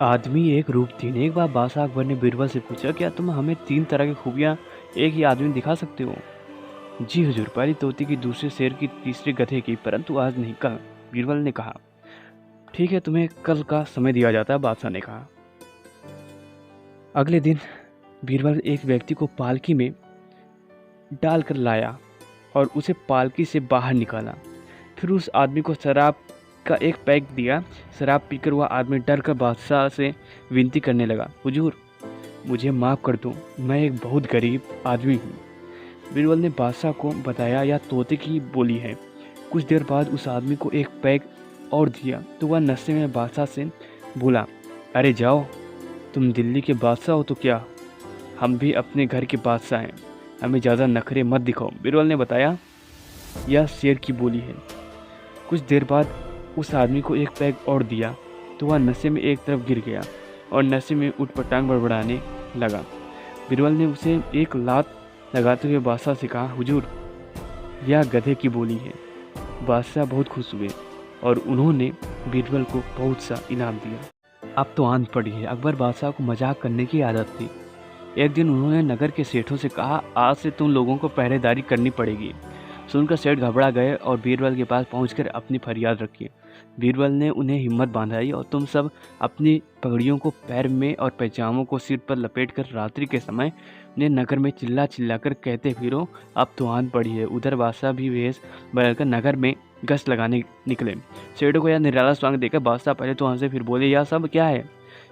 आदमी एक रूप तीन। एक बार बादशाह अकबर ने बीरबल से पूछा, क्या तुम हमें तीन तरह की खूबियाँ एक ही आदमी में दिखा सकते हो? जी हुजूर, पहली तोते की, दूसरे शेर की, तीसरे गधे की, परंतु आज नहीं, कल, बीरबल ने कहा। ठीक है, तुम्हें कल का समय दिया जाता है, बादशाह ने कहा। अगले दिन बीरबल एक व्यक्ति को पालकी में डालकर लाया और उसे पालकी से बाहर निकाला। फिर उस आदमी को शराब का एक पैक दिया। शराब पीकर वह आदमी डर कर बादशाह से विनती करने लगा, हुजूर मुझे माफ़ कर दो, मैं एक बहुत गरीब आदमी हूँ। बीरबल ने बादशाह को बताया, यह तोते की बोली है। कुछ देर बाद उस आदमी को एक पैक और दिया तो वह नशे में बादशाह से बोला, अरे जाओ, तुम दिल्ली के बादशाह हो तो क्या, हम भी अपने घर के बादशाह हैं, हमें ज़्यादा नखरे मत दिखाओ। बीरबल ने बताया, यह शेर की बोली है। कुछ देर बाद उस आदमी को एक पैक और दिया तो वह नशे में एक तरफ गिर गया और नशे में उठपटांग बड़बड़ाने लगा। बीरबल ने उसे एक लात लगाते हुए बादशाह से कहा, हुजूर यह गधे की बोली है। बादशाह बहुत खुश हुए और उन्होंने बीरबल को बहुत सा इनाम दिया। अब तो आंध पड़ी है। अकबर बादशाह को मजाक करने की आदत थी। एक दिन उन्होंने नगर के सेठों से कहा, आज से तुम लोगों को पहरेदारी करनी पड़ेगी। सुनकर सेठ घबरा गए और बीरबल के पास पहुंचकर अपनी फरियाद रखी। बीरबल ने उन्हें हिम्मत बांधाई और तुम सब अपनी पगड़ियों को पैर में और पैजामों को सिर पर लपेटकर रात्रि के समय ने नगर में चिल्ला चिल्लाकर कहते फिरो, अब तो आंध पड़ी है। उधर बादशाह भी वेश बदलकर नगर में गश्त लगाने निकले। सेठों को यह निराला स्वागत देकर बादशाह पहले तो हंसे, फिर बोले, यह सब क्या है?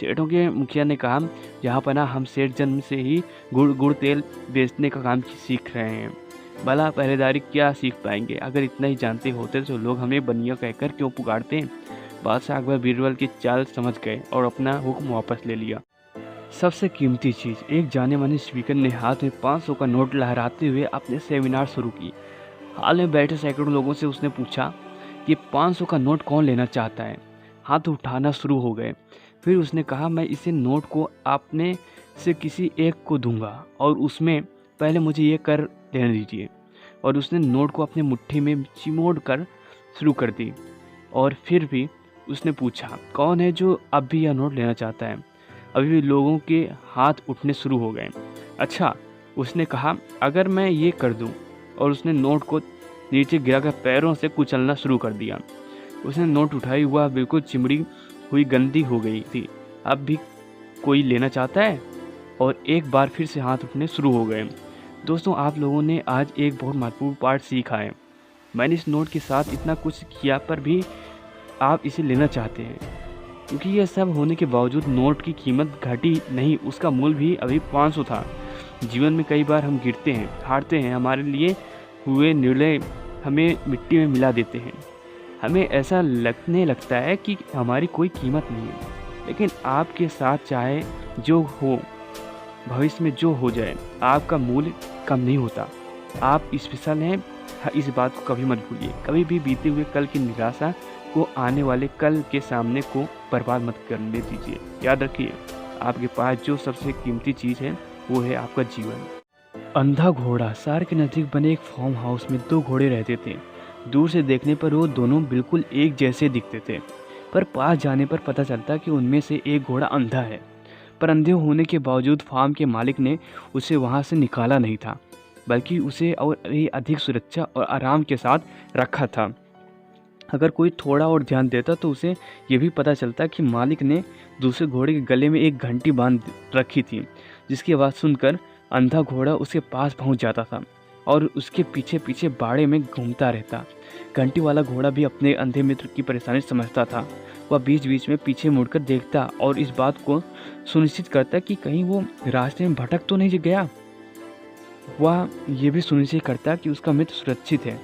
सेठों के मुखिया ने कहा, यहाँ पर हम सेठ जन्म से ही गुड़ तेल बेचने का काम सीख रहे हैं। भला पहरेदारी क्या सीख पाएंगे? अगर इतना ही जानते होते तो लोग हमें बनिया कहकर क्यों पुकारते? बादशाह अकबर बीरबल की चाल समझ गए और अपना हुक्म वापस ले लिया। सबसे कीमती चीज़, एक जाने माने स्पीकर ने हाथ में 500 का नोट लहराते हुए अपने सेमिनार शुरू की। हाल में बैठे सैकड़ों लोगों से उसने पूछा कि 500 का नोट कौन लेना चाहता है? हाथ उठाना शुरू हो गए। फिर उसने कहा, मैं इसे नोट को आपने से किसी एक को दूंगा और उसमें पहले मुझे ये कर लेने दीजिए। और उसने नोट को अपने मुट्ठी में चिमोड़ कर शुरू कर दी। और फिर भी उसने पूछा, कौन है जो अब भी यह नोट लेना चाहता है? अभी भी लोगों के हाथ उठने शुरू हो गए। अच्छा, उसने कहा, अगर मैं ये कर दूं। और उसने नोट को नीचे गिराकर पैरों से कुचलना शुरू कर दिया। उसने नोट उठाई, हुआ बिल्कुल चिमड़ी हुई गंदी हो गई थी। अब भी कोई लेना चाहता है? और एक बार फिर से हाथ उठने शुरू हो गए। दोस्तों, आप लोगों ने आज एक बहुत महत्वपूर्ण पाठ सीखा है। मैंने इस नोट के साथ इतना कुछ किया पर भी आप इसे लेना चाहते हैं, क्योंकि यह सब होने के बावजूद नोट की कीमत घटी नहीं, उसका मूल्य भी अभी 500 था। जीवन में कई बार हम गिरते हैं, हारते हैं, हमारे लिए हुए निर्णय हमें मिट्टी में मिला देते हैं। हमें ऐसा लगने लगता है कि हमारी कोई कीमत नहीं है, लेकिन आपके साथ चाहे जो हो, भविष्य में जो हो जाए, आपका मूल्य कम नहीं होता। आप स्पेशल हैं, इस बात को कभी मत भूलिए। कभी भी बीते हुए कल की निराशा को आने वाले कल के सामने को बर्बाद मत करने दीजिए। याद रखिए, आपके पास जो सबसे कीमती चीज़ है वो है आपका जीवन। अंधा घोड़ा। शहर के नज़दीक बने एक फार्म हाउस में 2 घोड़े रहते थे। दूर से देखने पर वो दोनों बिल्कुल एक जैसे दिखते थे, पर पास जाने पर पता चलता कि उनमें से एक घोड़ा अंधा है। पर अंधे होने के बावजूद फार्म के मालिक ने उसे वहाँ से निकाला नहीं था, बल्कि उसे और अधिक सुरक्षा और आराम के साथ रखा था। अगर कोई थोड़ा और ध्यान देता तो उसे ये भी पता चलता कि मालिक ने दूसरे घोड़े के गले में एक घंटी बांध रखी थी, जिसकी आवाज़ सुनकर अंधा घोड़ा उसके पास पहुंच जाता था और उसके पीछे पीछे बाड़े में घूमता रहता। घंटी वाला घोड़ा भी अपने अंधे मित्र की परेशानी समझता था। वह बीच बीच में पीछे मुड़कर देखता और इस बात को सुनिश्चित करता कि कहीं वो रास्ते में भटक तो नहीं गया। वह ये भी सुनिश्चित करता कि उसका मित्र सुरक्षित है,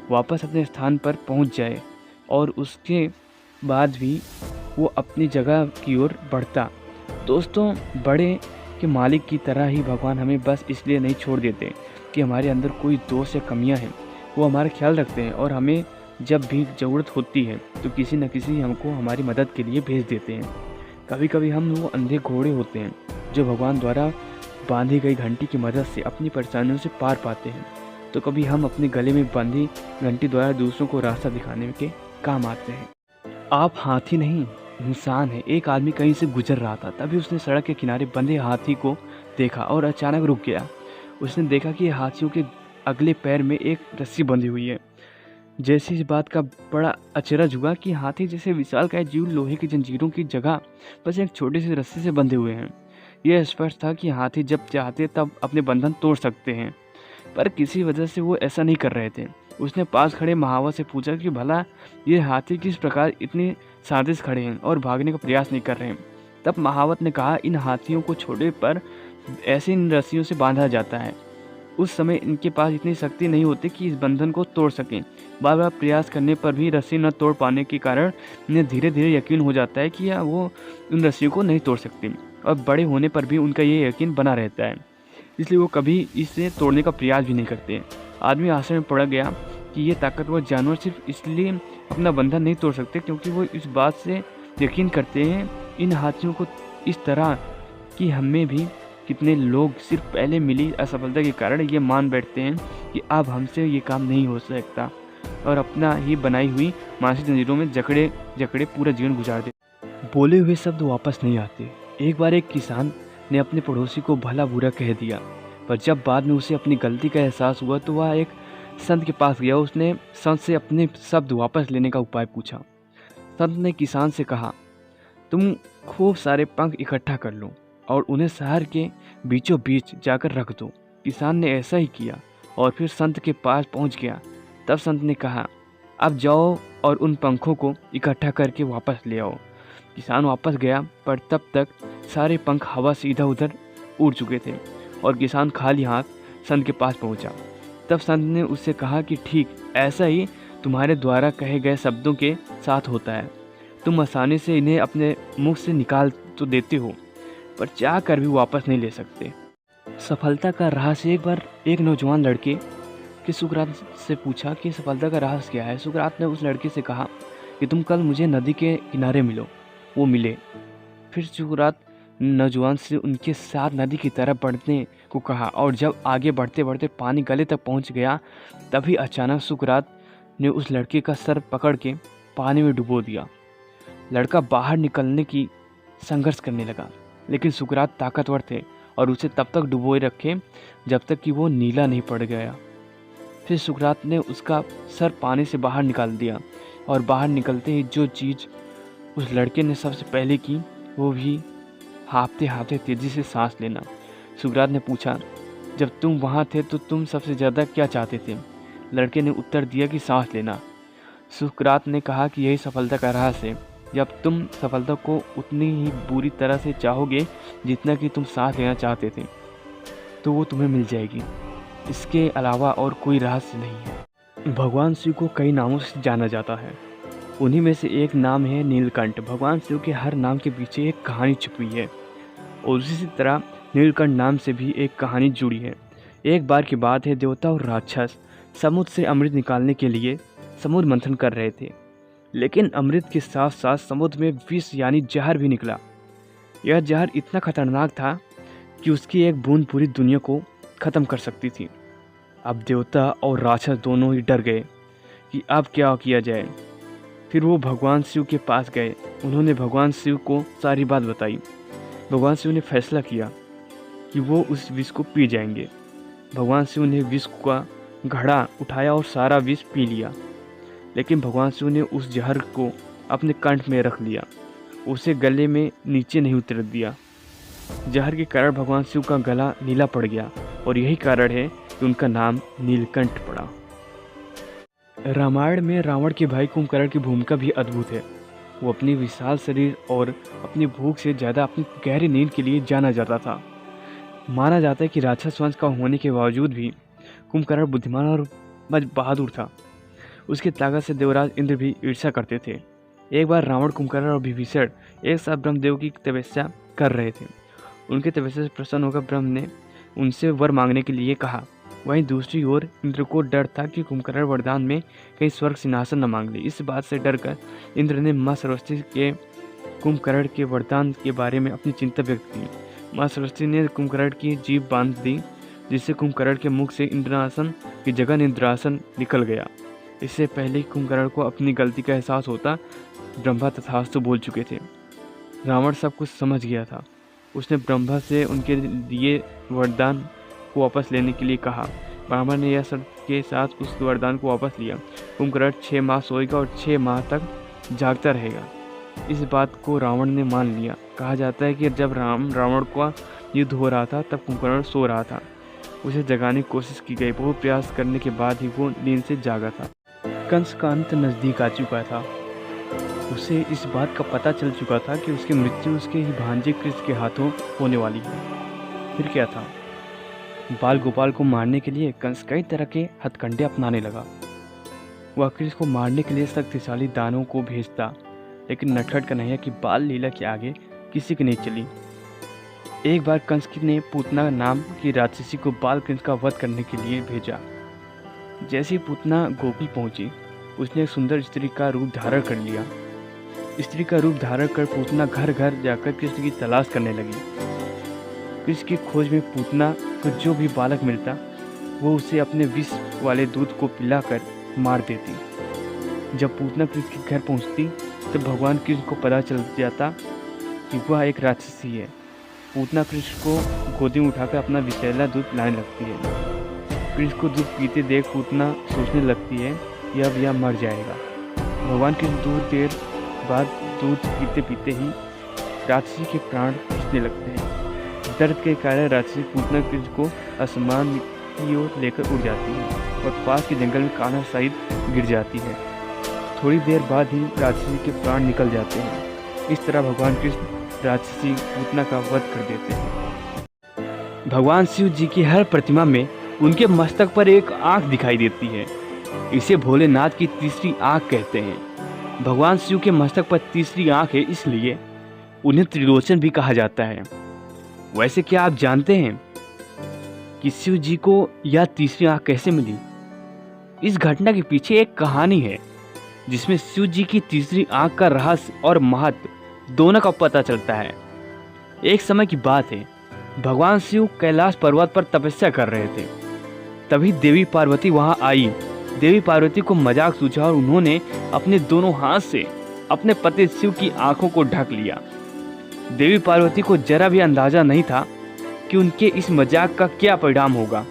वापस अपने स्थान पर पहुंच जाए, और उसके बाद भी वो अपनी जगह की ओर बढ़ता। दोस्तों, बड़े के मालिक की तरह ही भगवान हमें बस इसलिए नहीं छोड़ देते कि हमारे अंदर कोई दोष या कमियां हैं। वो हमारा ख्याल रखते हैं और हमें जब भी ज़रूरत होती है तो किसी न किसी हमको हमारी मदद के लिए भेज देते हैं। कभी कभी हम वो अंधे घोड़े होते हैं जो भगवान द्वारा बांधी गई घंटी की मदद से अपनी परेशानियों से पार पाते हैं, तो कभी हम अपने गले में बांधी घंटी द्वारा दूसरों को रास्ता दिखाने के काम आते हैं। आप हाथी नहीं, इंसान है। एक आदमी कहीं से गुजर रहा था, तभी उसने सड़क के किनारे बंधे हाथी को देखा और अचानक रुक गया। उसने देखा कि हाथियों के अगले पैर में एक रस्सी बंधी हुई है। जैसे इस बात का बड़ा अचरज हुआ कि हाथी जैसे विशालकाय जीव लोहे की जंजीरों की जगह बस एक छोटी सी रस्सी से बंधे हुए हैं। यह स्पष्ट था कि हाथी जब चाहते तब अपने बंधन तोड़ सकते हैं, पर किसी वजह से वो ऐसा नहीं कर रहे थे। उसने पास खड़े महावत से पूछा कि भला ये हाथी किस प्रकार इतने साजिश खड़े हैं और भागने का प्रयास नहीं कर रहे हैं। तब महावत ने कहा, इन हाथियों को छोड़े पर ऐसे इन रस्सियों से बांधा जाता है। उस समय इनके पास इतनी शक्ति नहीं होती कि इस बंधन को तोड़ सकें। बार बार प्रयास करने पर भी रस्सी न तोड़ पाने के कारण इन्हें धीरे धीरे यकीन हो जाता है कि वो उन रस्सियों को नहीं तोड़ सकते, और बड़े होने पर भी उनका ये यकीन बना रहता है, इसलिए वो कभी इसे तोड़ने का प्रयास भी नहीं करते। आदमी आश्चर्य में पड़ गया कि ये ताकतवर जानवर सिर्फ इसलिए अपना बंधन नहीं तोड़ सकते क्योंकि वो इस बात से यकीन करते हैं इन हाथियों को इस तरह कि हमें भी कितने लोग सिर्फ पहले मिली असफलता के कारण ये मान बैठते हैं कि अब हमसे ये काम नहीं हो सकता, और अपना ही बनाई हुई मानसिक जंजीरों में जकड़े जकड़े पूरा जीवन गुजार देते। बोले हुए शब्द वापस नहीं आते। एक बार एक किसान ने अपने पड़ोसी को भला बुरा कह दिया, पर जब बाद में उसे अपनी गलती का एहसास हुआ तो वह एक संत के पास गया। उसने संत से अपने शब्द वापस लेने का उपाय पूछा। संत ने किसान से कहा, तुम खूब सारे पंख इकट्ठा कर लो और उन्हें शहर के बीचों बीच जाकर रख दो। किसान ने ऐसा ही किया और फिर संत के पास पहुंच गया। तब संत ने कहा, अब जाओ और उन पंखों को इकट्ठा करके वापस ले आओ। किसान वापस गया, पर तब तक सारे पंख हवा से इधर उधर उड़ चुके थे और किसान खाली हाथ संत के पास पहुंचा। तब संत ने उससे कहा कि ठीक ऐसा ही तुम्हारे द्वारा कहे गए शब्दों के साथ होता है। तुम आसानी से इन्हें अपने मुख से निकाल तो देते हो, पर चाह कर भी वापस नहीं ले सकते। सफलता का रहस्य। एक बार एक नौजवान लड़के कि सुकरात से पूछा कि सफलता का रहस्य क्या है। सुकरात ने उस लड़के से कहा कि तुम कल मुझे नदी के किनारे मिलो। वो मिले। फिर सुकरात नौजवान से उनके साथ नदी की तरफ बढ़ने को कहा, और जब आगे बढ़ते बढ़ते पानी गले तक पहुंच गया, तभी अचानक सुकरात ने उस लड़के का सर पकड़ के पानी में डुबो दिया। लड़का बाहर निकलने की संघर्ष करने लगा, लेकिन सुकरात ताकतवर थे और उसे तब तक डुबोए रखे जब तक कि वो नीला नहीं पड़ गया। फिर सुकरात ने उसका सर पानी से बाहर निकाल दिया, और बाहर निकलते ही जो चीज़ उस लड़के ने सबसे पहले की वो भी हाँफते हाँफते तेजी से सांस लेना। सुकरात ने पूछा, जब तुम वहाँ थे तो तुम सबसे ज़्यादा क्या चाहते थे? लड़के ने उत्तर दिया कि सांस लेना। सुकरात ने कहा कि यही सफलता का रहस्य है। जब तुम सफलता को उतनी ही बुरी तरह से चाहोगे जितना कि तुम सांस लेना चाहते थे, तो वो तुम्हें मिल जाएगी। इसके अलावा और कोई रहस्य नहीं है। भगवान शिव को कई नामों से जाना जाता है। उन्हीं में से एक नाम है नीलकंठ। भगवान शिव के हर नाम के पीछे एक कहानी छुपी है, और उसी तरह नीलकंठ नाम से भी एक कहानी जुड़ी है। एक बार की बात है, देवता और राक्षस समुद्र से अमृत निकालने के लिए समुद्र मंथन कर रहे थे, लेकिन अमृत के साथ साथ समुद्र में विष यानी जहर भी निकला। यह जहर इतना खतरनाक था कि उसकी एक बूंद पूरी दुनिया को ख़त्म कर सकती थी। अब देवता और राक्षस दोनों ही डर गए कि अब क्या किया जाए। फिर वो भगवान शिव के पास गए। उन्होंने भगवान शिव को सारी बात बताई। भगवान शिव ने फैसला किया कि वो उस विष को पी जाएंगे। भगवान शिव ने विष का घड़ा उठाया और सारा विष पी लिया, लेकिन भगवान शिव ने उस जहर को अपने कंठ में रख लिया, उसे गले में नीचे नहीं उतर दिया। जहर के कारण भगवान शिव का गला नीला पड़ गया, और यही कारण है कि उनका नाम नीलकंठ पड़ा। रामायण में रावण के भाई कुंभकर्ण की भूमिका भी अद्भुत है। वो अपनी विशाल शरीर और अपनी भूख से ज़्यादा अपनी गहरी नींद के लिए जाना जाता था। माना जाता है कि राक्षस वंश का होने के बावजूद भी कुंभकर्ण बुद्धिमान और बहादुर था। उसकी ताकत से देवराज इंद्र भी ईर्ष्या करते थे। एक बार रावण, कुंभकर्ण और विभीषण एक साथ ब्रह्मदेव की तपस्या कर रहे थे। उनके तपस्या से प्रसन्न होकर ब्रह्म ने उनसे वर मांगने के लिए कहा। वहीं दूसरी ओर इंद्र को डर था कि कुंभकर्ण वरदान में कहीं स्वर्ग सिंहासन न मांग ले। इस बात से डरकर इंद्र ने माँ सरस्वती के कुंभकर्ण के वरदान के बारे में अपनी चिंता व्यक्त की। माँ सरस्वती ने कुंभकर्ण की जीभ बांध दी, जिससे कुंभकर्ण के मुख से इंद्रासन की जगह निद्रासन निकल गया। इससे पहले कुंभकर्ण को अपनी गलती का एहसास होता, ब्रह्मा तथास्तु बोल चुके थे। रावण सब कुछ समझ गया था। उसने ब्रह्मा से उनके दिए वरदान को वापस लेने के लिए कहा। ब्राह्मण ने यह शर्त के साथ उस वरदान को वापस लिया। कुंभकर्ण 6 माह सोएगा और 6 माह तक जागता रहेगा। इस बात को रावण ने मान लिया। कहा जाता है कि जब रावण का युद्ध हो रहा था तब कुंभकर्ण सो रहा था। उसे जगाने की कोशिश की गई। बहुत प्रयास करने के बाद ही वो नींद से जागा था। कंस का अंत नज़दीक आ चुका था। उसे इस बात का पता चल चुका था कि उसकी मृत्यु उसके ही भांजे कृष्ण के हाथों होने वाली है। फिर क्या था? बाल गोपाल को मारने के लिए कंस कई तरह के हथकंडे अपनाने लगा। वह कृष्ण को मारने के लिए शक्तिशाली दानवों को भेजता, लेकिन नटखट कन्हैया की बाल लीला के आगे किसी की नहीं चली। एक बार कंस ने पूतना नाम की राक्षसी को बाल कृष्ण का वध करने के लिए भेजा। जैसे ही पूतना गोकुल पहुंची, उसने एक सुंदर स्त्री का रूप धारण कर लिया। स्त्री का रूप धारण कर पूतना घर घर जाकर कृष्ण की तलाश करने लगी। कृष्ण की खोज में पूतना को जो भी बालक मिलता, वो उसे अपने विष वाले दूध को पिलाकर मार देती। जब पूतना कृष्ण के घर पहुंचती, तब भगवान कृष्ण को पता चल जाता कि वह एक राक्षसी है। पूतना कृष्ण को गोदी में उठाकर अपना विषैला दूध पिलाने लगती है। कृष्ण को दूध पीते देख पूतना सोचने लगती है कि अब यह मर जाएगा। भगवान कृष्ण दूर देर बाद दूध पीते पीते ही राक्षसी के प्राण खींचने लगते हैं। दर्द के कारण राक्षसी पूतना कृष्ण को आसमान की ओर लेकर उड़ जाती है और पास के जंगल में कान्हा सहित गिर जाती है। थोड़ी देर बाद ही राक्षसी के प्राण निकल जाते हैं। इस तरह भगवान कृष्ण राक्षसी पूतना का वध कर देते हैं। भगवान शिव जी की हर प्रतिमा में उनके मस्तक पर एक आंख दिखाई देती है। इसे भोलेनाथ की तीसरी आंख कहते हैं। भगवान शिव के मस्तक पर तीसरी आंख है, इसलिए उन्हें त्रिलोचन भी कहा जाता है। वैसे क्या आप जानते हैं कि शिव जी को यह तीसरी आंख कैसे मिली? इस घटना के पीछे एक कहानी है जिसमें शिव जी की तीसरी आंख का रहस्य और महत्व दोनों का पता चलता है। एक समय की बात है, भगवान शिव कैलाश पर्वत पर तपस्या कर रहे थे। तभी देवी पार्वती वहां आई। देवी पार्वती को मजाक सूझा और उन्होंने अपने दोनों हाथ से अपने पति शिव की आंखों को ढक लिया। देवी पार्वती को जरा भी अंदाजा नहीं था कि उनके इस मजाक का क्या परिणाम होगा।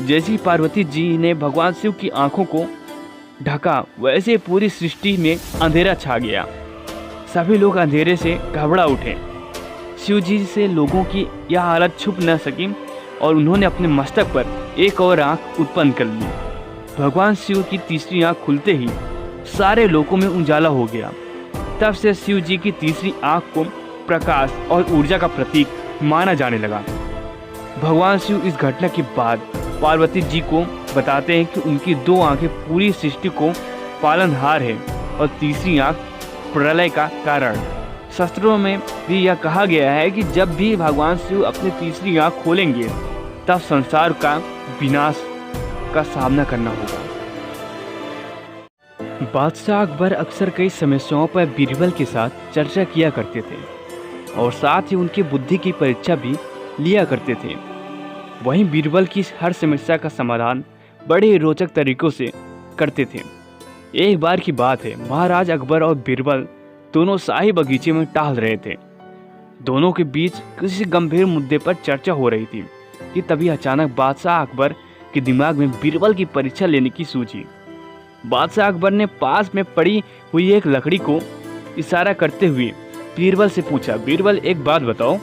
जैसे ही पार्वती जी ने भगवान शिव की आंखों को ढका, वैसे पूरी सृष्टि में अंधेरा छा गया। सभी लोग अंधेरे से घबरा उठे। शिव जी से लोगों की यह हालत छुप न सकी और उन्होंने अपने मस्तक पर एक और आंख उत्पन्न कर ली। भगवान शिव की तीसरी आंख खुलते ही सारे लोगों में उजाला हो गया। तब से शिव जी की तीसरी आंख को प्रकाश और ऊर्जा का प्रतीक माना जाने लगा। भगवान शिव इस घटना के बाद पार्वती जी को बताते हैं कि उनकी 2 आंखें पूरी सृष्टि को पालनहार है और तीसरी आंख प्रलय का कारण। शास्त्रों में भी यह कहा गया है कि जब भी भगवान शिव अपनी तीसरी आंख खोलेंगे, तब संसार का विनाश का सामना करना होगा। बादशाह अकबर अक्सर कई समस्याओं पर बीरबल के साथ चर्चा किया करते थे और साथ ही उनकी बुद्धि की परीक्षा भी लिया करते थे। वहीं बीरबल की हर समस्या का समाधान बड़े रोचक तरीकों से करते थे। एक बार की बात है, महाराज अकबर और बीरबल दोनों शाही बगीचे में टहल रहे थे। दोनों के बीच किसी गंभीर मुद्दे पर चर्चा हो रही थी कि तभी अचानक बादशाह अकबर के दिमाग में बीरबल की परीक्षा लेने की सूझी। बादशाह अकबर ने पास में पड़ी हुई एक लकड़ी को इशारा करते हुए बीरबल से पूछा, बीरबल एक बात बताओ,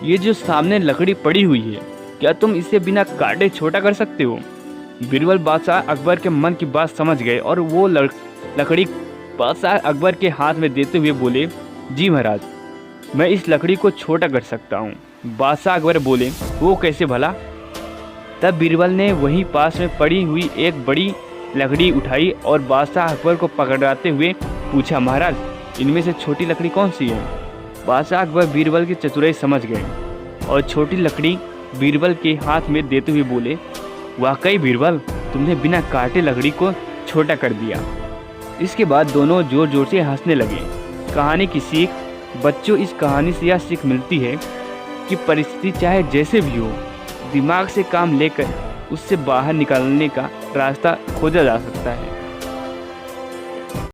ये जो सामने लकड़ी पड़ी हुई है, क्या तुम इसे बिना काटे छोटा कर सकते हो? बीरबल बादशाह अकबर के मन की बात समझ गए और वो लकड़ी बादशाह अकबर के हाथ में देते हुए बोले, जी महाराज, मैं इस लकड़ी को छोटा कर सकता हूँ। बादशाह अकबर बोले, वो कैसे भला? तब बीरबल ने वहीं पास में पड़ी हुई एक बड़ी लकड़ी उठाई और बादशाह अकबर को पकड़ाते हुए पूछा, महाराज, इनमें से छोटी लकड़ी कौन सी है? बादशाह अकबर बीरबल की चतुराई समझ गए और छोटी लकड़ी बीरबल के हाथ में देते हुए बोले, वाकई बीरबल, तुमने बिना काटे लकड़ी को छोटा कर दिया। इसके बाद दोनों जोर जोर से हंसने लगे। कहानी की सीख, बच्चों, इस कहानी से यह सीख मिलती है कि परिस्थिति चाहे जैसे भी हो, दिमाग से काम लेकर उससे बाहर निकलने का रास्ता खोजा जा सकता है।